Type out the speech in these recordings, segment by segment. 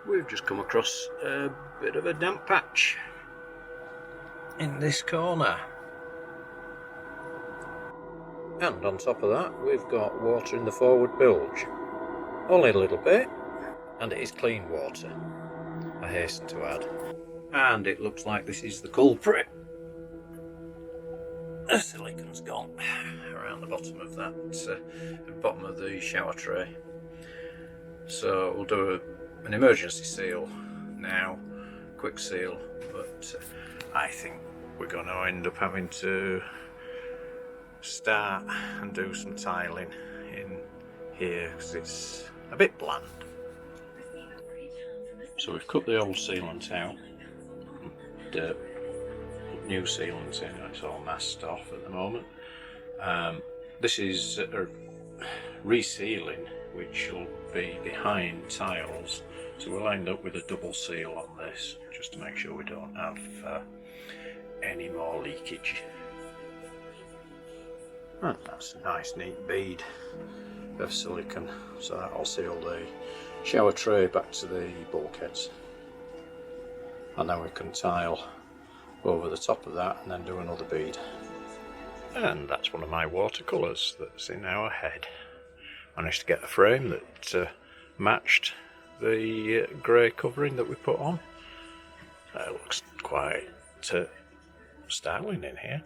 We've just come across a bit of a damp patch in this corner. And on top of that, we've got water in the forward bilge. Only a little bit, and it is clean water, I hasten to add. And it looks like this is the culprit. The silicon's gone around the bottom of that, the bottom of the shower tray. So we'll do an emergency seal now, quick seal, but I think we're going to end up having to start and do some tiling in here because it's a bit bland. So we've cut the old sealant out, put new sealant in, it's all masked off at the moment. This is a resealing which will be behind tiles, so we'll end up with a double seal on this just to make sure we don't have any more leakage. And that's a nice neat bead of silicone, so that'll seal the shower tray back to the bulkheads, and then we can tile over the top of that and then do another bead. And that's one of my watercolours that's in our head. Managed to get a frame that matched the grey covering that we put on. It looks quite styling in here.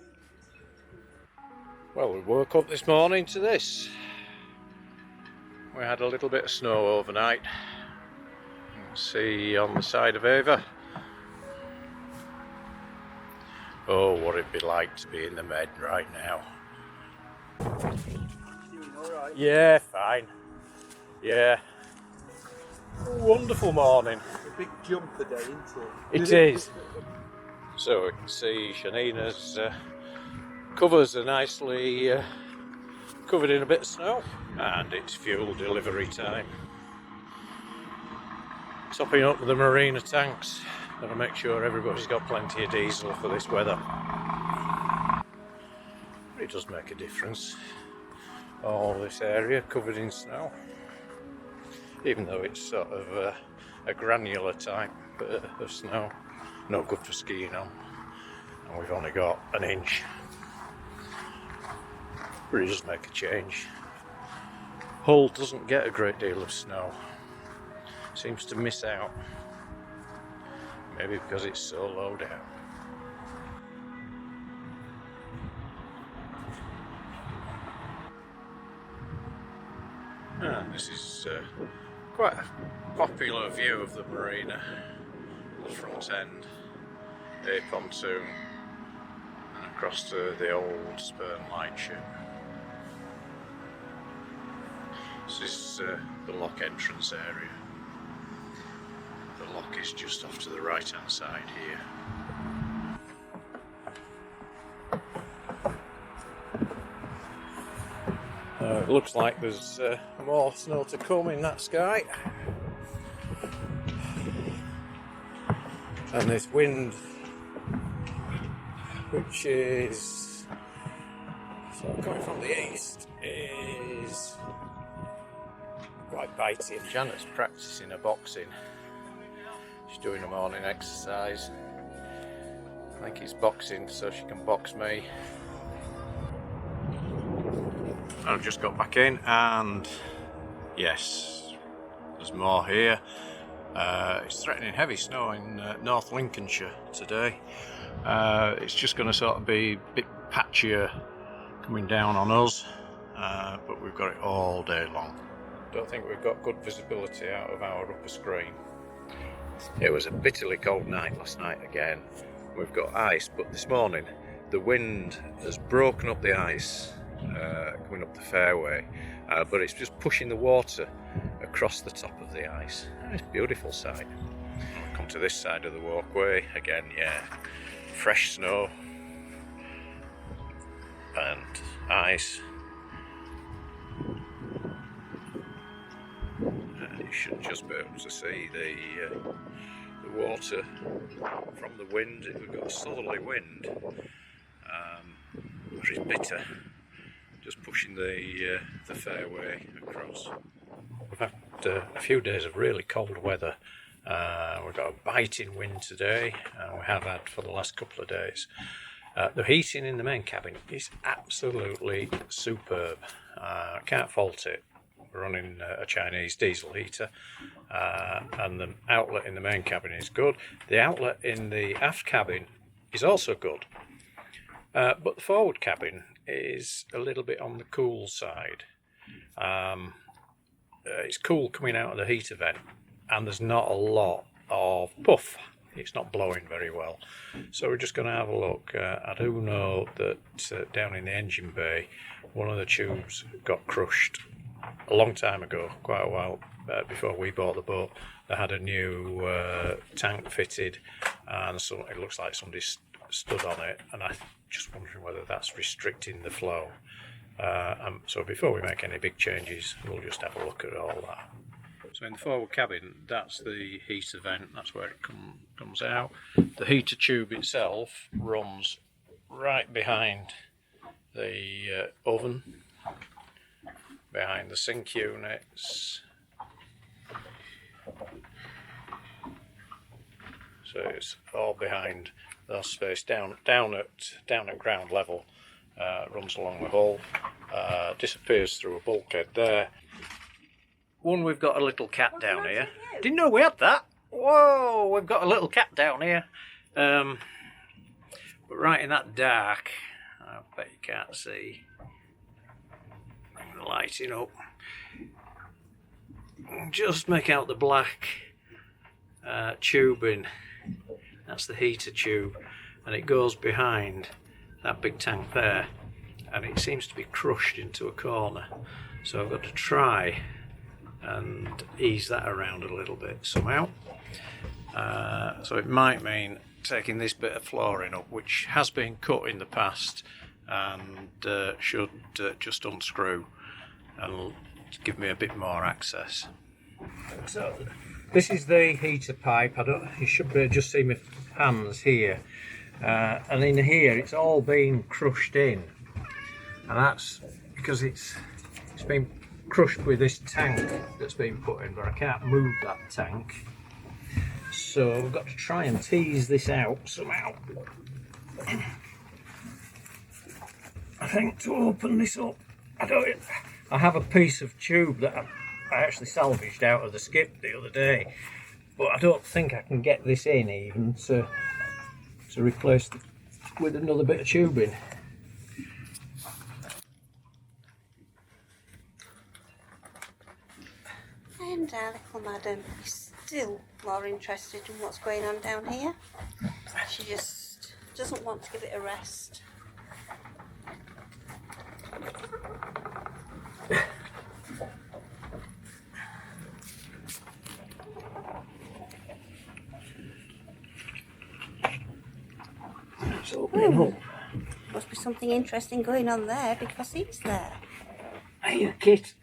Well, we woke up this morning to this. We had a little bit of snow overnight. You can see on the side of Ava. Oh, what it'd be like to be in the Med right now. Alright. Yeah, fine. Yeah. Wonderful morning. A big jump today, isn't It it? is. So we can see Shanina's covers are nicely covered in a bit of snow, and it's fuel delivery time. Topping up the marina tanks. Gotta make sure everybody's got plenty of diesel for this weather. It does make a difference. All this area covered in snow, even though it's sort of a granular type of snow, no good for skiing on, and we've only got an inch. But it does make a change. Hull doesn't get a great deal of snow, seems to miss out, maybe because it's so low down. And this is quite a popular view of the marina, the front end, a pontoon, and across to the old Spurn lightship. This is the lock entrance area. The lock is just off to the right hand side here. It looks like there's more snow to come in that sky. And this wind, which is sort of coming from the east, is quite biting. Janet's practicing her boxing. She's doing a morning exercise. I think it's boxing so she can box me. I've just got back in, and yes, there's more here. It's threatening heavy snow in North Lincolnshire today. It's just going to sort of be a bit patchier coming down on us, but we've got it all day long. Don't think we've got good visibility out of our upper screen. It was a bitterly cold night last night again. We've got ice, but this morning the wind has broken up the ice coming up the fairway, but it's just pushing the water across the top of the ice. It's a beautiful sight. I'll come to this side of the walkway again. Yeah, fresh snow and ice, and you should just be able to see the water from the wind. We've got a southerly wind, which is bitter, just pushing the fairway across. We've had a few days of really cold weather, We've got a biting wind today, we have had for the last couple of days. The heating in the main cabin is absolutely superb. Can't fault it. We're running a Chinese diesel heater, and the outlet in the main cabin is good. The outlet in the aft cabin is also good, but the forward cabin is a little bit on the cool side. It's cool coming out of the heater vent, and there's not a lot of puff. It's not blowing very well, so we're just going to have a look. I do know that down in the engine bay, one of the tubes got crushed a long time ago, quite a while before we bought the boat. They had a new tank fitted, and so it looks like somebody stood on it, and I'm just wondering whether that's restricting the flow. So before we make any big changes, we'll just have a look at all that. So in the forward cabin, that's the heater vent, that's where it comes out. The heater tube itself runs right behind the oven, behind the sink units. So it's all behind that space, down at ground level, runs along the hull, disappears through a bulkhead there. One, we've got a little cat down here. Didn't know we had that. Whoa, we've got a little cat down here. But right in that dark, I bet you can't see. Bring the lighting up. Just make out the black tubing. That's the heater tube, and it goes behind that big tank there, and it seems to be crushed into a corner. So I've got to try and ease that around a little bit somehow. So it might mean taking this bit of flooring up, which has been cut in the past, and should just unscrew and give me a bit more access. So this is the heater pipe. You should be just see my hands here, and in here it's all been crushed in, and that's because it's been crushed with this tank that's been put in, but I can't move that tank, so I've got to try and tease this out somehow. I think to open this up, I have a piece of tube that I actually salvaged out of the skip the other day, but I don't think I can get this in even to replace with another bit of tubing. And our little madam is still more interested in what's going on down here. She just doesn't want to give it a rest. It's opening up. Must be something interesting going on there because he's there. Hiya, Kit.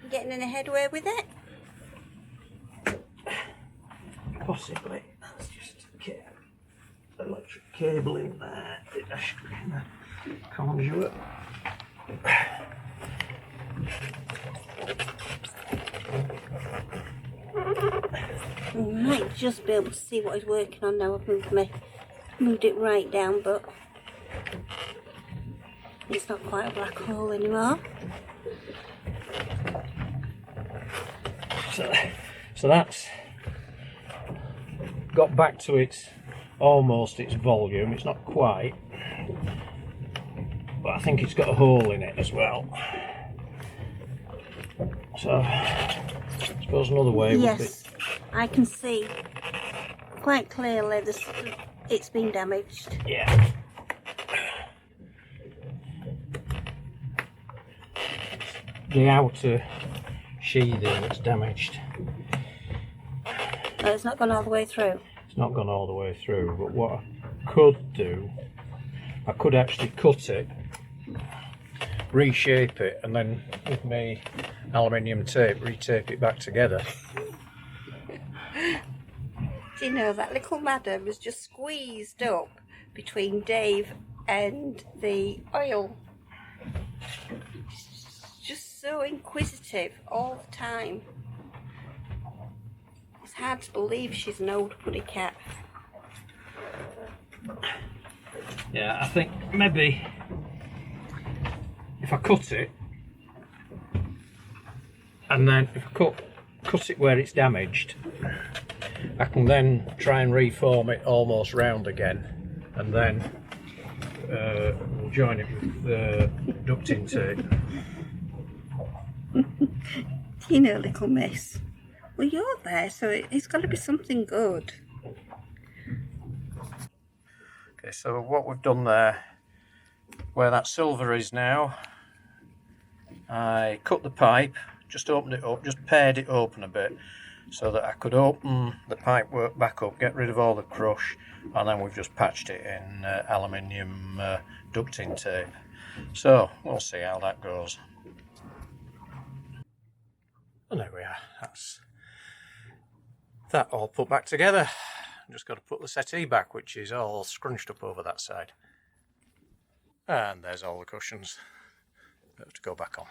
You getting in a headway with it? Possibly. That's just electric cable in there. In the conduit. We might just be able to see what he's working on now. I've moved it right down, but it's not quite a black hole anymore. So that's got back to almost its volume. It's not quite, but I think it's got a hole in it as well. So I suppose another way would be... I can see quite clearly it's been damaged. Yeah. The outer sheathing that's damaged. Oh, it's not gone all the way through? It's not gone all the way through, but what I could do, I could actually cut it, reshape it, and then with my aluminium tape retape it back together. Do you know that little madam was just squeezed up between Dave and the oil. Just so inquisitive all the time. It's hard to believe she's an old puddy cat. Yeah, I think maybe if I cut it, and then if I cut it where it's damaged, I can then try and reform it almost round again, and then we'll join it with the ducting tape. You know, little miss. Well, you're there, so it's got to be something good. Okay, so what we've done there, where that silver is now, I cut the pipe, just opened it up, just pared it open a bit so that I could open the pipe work back up, get rid of all the crush, and then we've just patched it in aluminium ducting tape. So we'll see how that goes. And there we are, that's that all put back together. Just got to put the settee back, which is all scrunched up over that side. And there's all the cushions that have to go back on.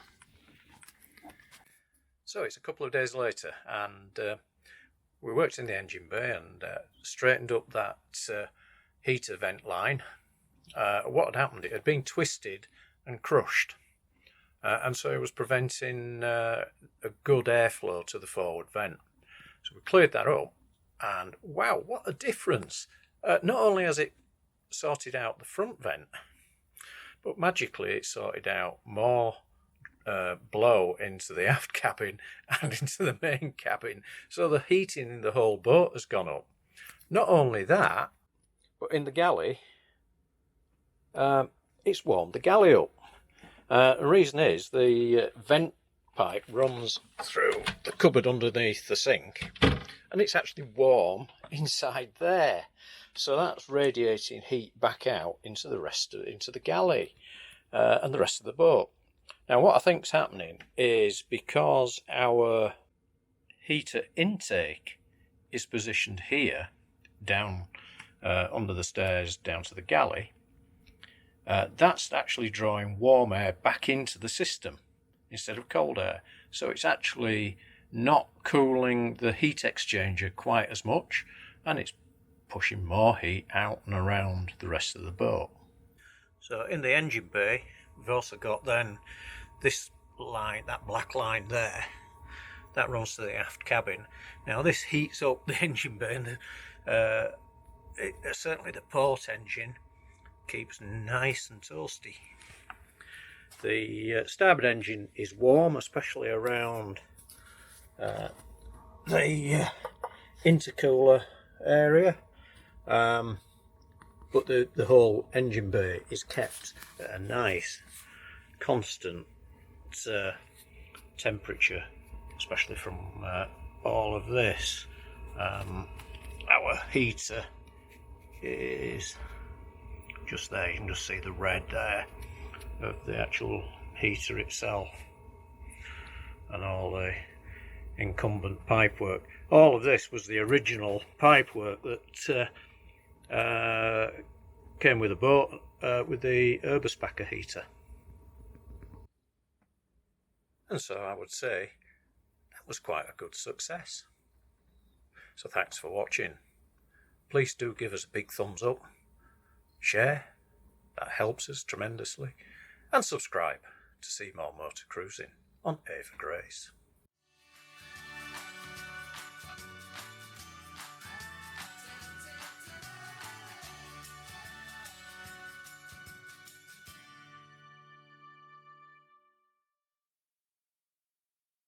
So it's a couple of days later, and we worked in the engine bay and straightened up that heater vent line. What had happened, it had been twisted and crushed, and so it was preventing a good airflow to the forward vent. So we cleared that up, and wow, what a difference! Not only has it sorted out the front vent, but magically it sorted out more blow into the aft cabin and into the main cabin, so the heating in the whole boat has gone up. Not only that, but in the galley, it's warmed the galley up. The reason is the vent pipe runs through the cupboard underneath the sink, and it's actually warm inside there, so that's radiating heat back out into the galley and the rest of the boat. Now what I think's happening is, because our heater intake is positioned here, down under the stairs down to the galley, that's actually drawing warm air back into the system instead of cold air. So it's actually not cooling the heat exchanger quite as much, and it's pushing more heat out and around the rest of the boat. So in the engine bay, we've also got then this line, that black line there, that runs to the aft cabin. Now this heats up the engine bay, and certainly the port engine keeps nice and toasty. The starboard engine is warm, especially around the intercooler area, but the whole engine bay is kept at a nice constant temperature, especially from all of this. Our heater is just there, you can just see the red there of the actual heater itself, and all the incumbent pipework. All of this was the original pipework that came with the boat with the Erbespacher heater. And so I would say that was quite a good success. So thanks for watching. Please do give us a big thumbs up, share, that helps us tremendously, and subscribe to see more motor cruising on Ava Grace.